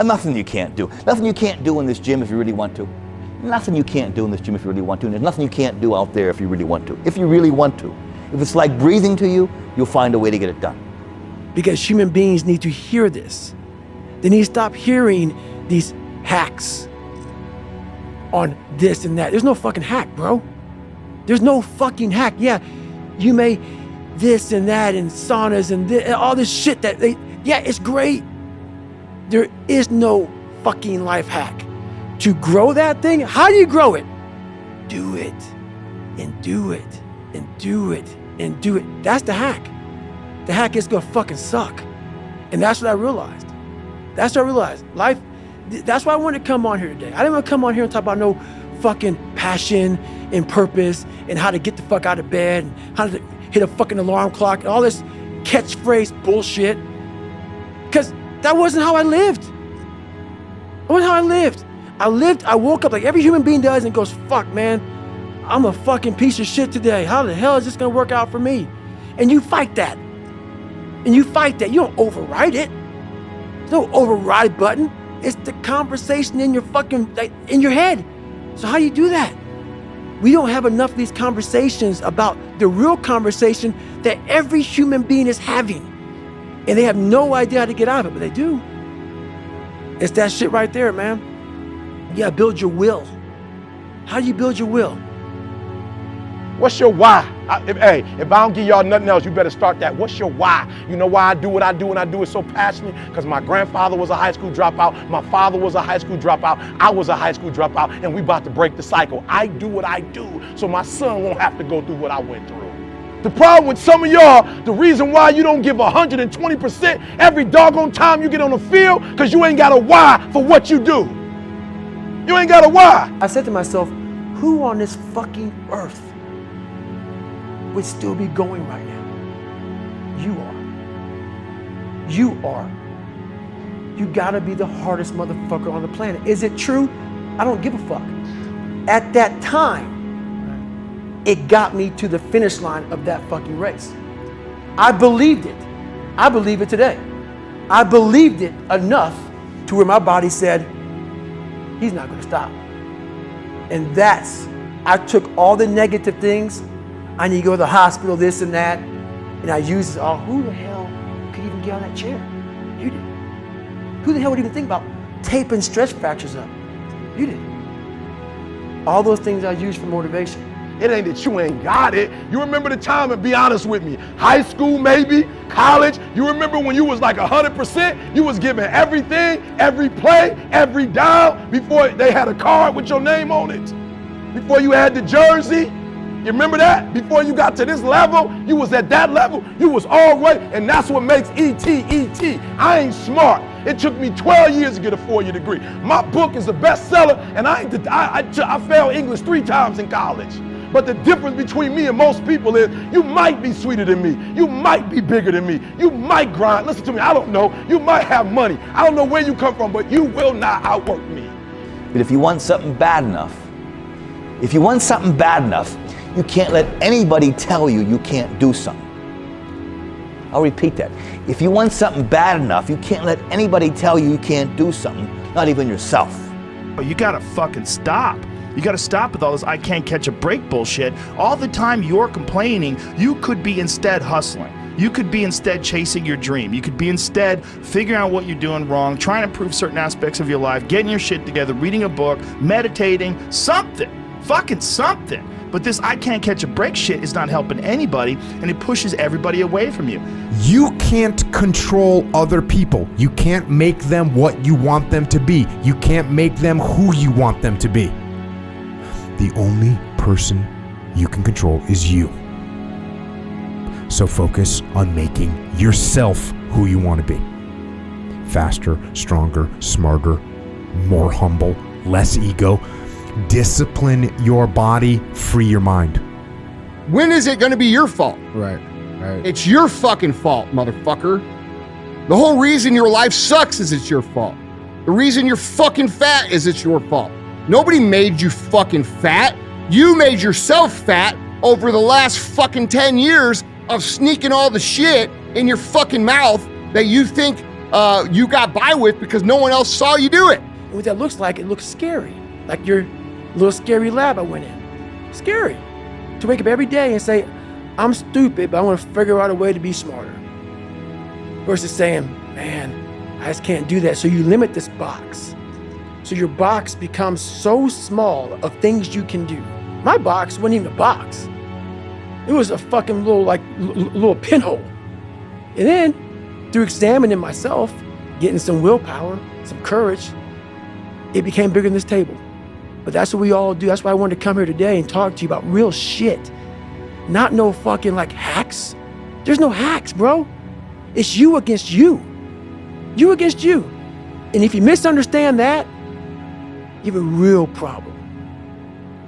There's nothing you can't do. Nothing you can't do in this gym if you really want to. Nothing you can't do in this gym if you really want to. And there's nothing you can't do out there if you really want to. If you really want to. If it's like breathing to you, you'll find a way to get it done. Because human beings need to hear this. They need to stop hearing these hacks on this and that. There's no fucking hack, bro. There's no fucking hack. Yeah, you may this and that and saunas and all this shit yeah, it's great. There is no fucking life hack. To grow that thing, how do you grow it? Do it, and do it, and do it, and do it. That's the hack. The hack is gonna fucking suck. And that's what I realized. That's what I realized. Life, that's why I wanted to come on here today. I didn't want to come on here and talk about no fucking passion and purpose and how to get the fuck out of bed and how to hit a fucking alarm clock and all this catchphrase bullshit. Because that wasn't how I lived. That wasn't how I lived. I woke up like every human being does and goes, fuck, man, I'm a fucking piece of shit today. How the hell is this gonna work out for me? And you fight that. And you fight that. You don't override it. There's no override button. It's the conversation in your fucking, in your head. So how do you do that? We don't have enough of these conversations about the real conversation that every human being is having. And they have no idea how to get out of it, but they do. It's that shit right there, man. You gotta build your will. How do you build your will? What's your why? If I don't give y'all nothing else, you better start that. What's your why? You know why I do what I do and I do it so passionately? Because my grandfather was a high school dropout. My father was a high school dropout. I was a high school dropout, and we about to break the cycle. I do what I do so my son won't have to go through what I went through. The problem with some of y'all, the reason why you don't give 120% every doggone time you get on the field, because you ain't got a why for what you do. You ain't got a why. I said to myself, who on this fucking earth would still be going right now? You are. You are. You gotta be the hardest motherfucker on the planet. Is it true? I don't give a fuck. At that time, it got me to the finish line of that fucking race. I believed it. I believe it today. I believed it enough to where my body said, he's not gonna stop. And I took all the negative things. I need to go to the hospital, this and that. And I used it all. Who the hell could even get on that chair? You did. Who the hell would even think about taping stretch fractures up? You did. All those things I used for motivation. It ain't that you ain't got it. You remember the time, and be honest with me, high school maybe, college, you remember when you was like 100%, you was giving everything, every play, every down, before they had a card with your name on it. Before you had the jersey, you remember that? Before you got to this level, you was at that level, you was all right, and that's what makes E.T. I ain't smart. It took me 12 years to get a 4-year degree. My book is a bestseller, and I failed English 3 times in college. But the difference between me and most people is you might be sweeter than me. You might be bigger than me. You might grind. Listen to me, I don't know. You might have money. I don't know where you come from, but you will not outwork me. But if you want something bad enough, you can't let anybody tell you you can't do something. I'll repeat that. If you want something bad enough, you can't let anybody tell you you can't do something, not even yourself. You gotta fucking stop. You gotta stop with all this I can't catch a break bullshit. All the time you're complaining, you could be instead hustling. You could be instead chasing your dream. You could be instead figuring out what you're doing wrong, trying to improve certain aspects of your life, getting your shit together, reading a book, meditating, something. Fucking something. But this I can't catch a break shit is not helping anybody, and it pushes everybody away from you. You can't control other people. You can't make them what you want them to be. You can't make them who you want them to be. The only person you can control is you. So focus on making yourself who you want to be. Faster, stronger, smarter, more humble, less ego. Discipline your body, free your mind. When is it going to be your fault? Right. It's your fucking fault, motherfucker. The whole reason your life sucks is it's your fault. The reason you're fucking fat is it's your fault. Nobody made you fucking fat. You made yourself fat over the last fucking 10 years of sneaking all the shit in your fucking mouth that you think you got by with because no one else saw you do it. And what that looks like, it looks scary. Like your little scary lab I went in. Scary. To wake up every day and say, I'm stupid, but I want to figure out a way to be smarter. Versus saying, man, I just can't do that. So you limit this box. So your box becomes so small of things you can do. My box wasn't even a box. It was a fucking little pinhole. And then through examining myself, getting some willpower, some courage, it became bigger than this table. But that's what we all do. That's why I wanted to come here today and talk to you about real shit. Not no fucking like hacks. There's no hacks, bro. It's you against you. You against you. And if you misunderstand that, you have a real problem.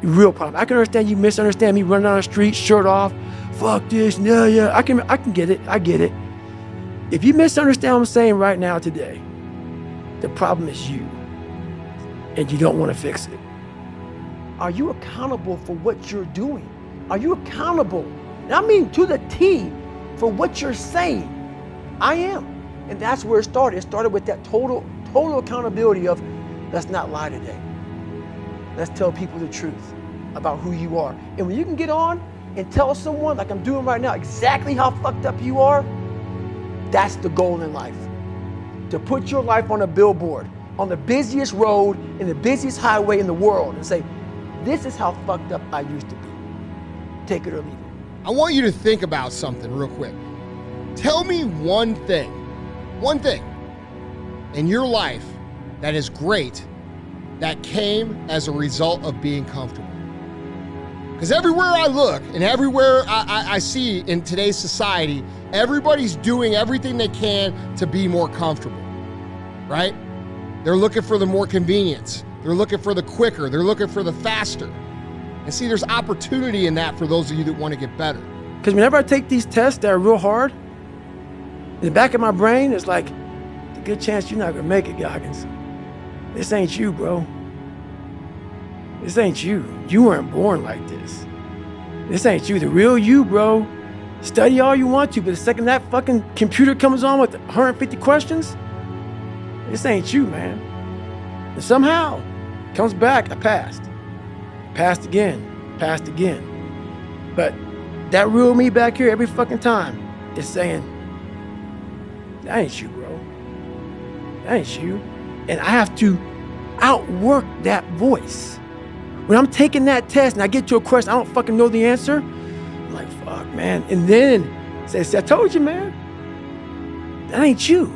A real problem. I can understand you misunderstand me running down the street, shirt off, fuck this, yeah. I can get it. I get it. If you misunderstand what I'm saying right now today, the problem is you. And you don't want to fix it. Are you accountable for what you're doing? Are you accountable? And I mean to the T for what you're saying. I am. And that's where it started. It started with that total accountability of, let's not lie today. Let's tell people the truth about who you are. And when you can get on and tell someone, like I'm doing right now, exactly how fucked up you are, that's the goal in life. To put your life on a billboard, on the busiest road, in the busiest highway in the world, and say, this is how fucked up I used to be. Take it or leave it. I want you to think about something real quick. Tell me one thing in your life that is great that came as a result of being comfortable. Because everywhere I look and everywhere I see in today's society, everybody's doing everything they can to be more comfortable, right? They're looking for the more convenience. They're looking for the quicker. They're looking for the faster. And see, there's opportunity in that for those of you that want to get better. Because whenever I take these tests that are real hard, in the back of my brain, it's like, there's a good chance you're not gonna make it, Goggins. This ain't you, bro. This ain't you. You weren't born like this. This ain't you, the real you, bro. Study all you want to, but the second that fucking computer comes on with 150 questions, this ain't you, man. And somehow, comes back, I passed. Passed again. But that real me back here every fucking time is saying, that ain't you, bro. That ain't you. And I have to outwork that voice. When I'm taking that test and I get to a question, I don't fucking know the answer, I'm like, fuck, man. And then say, I told you, man, that ain't you.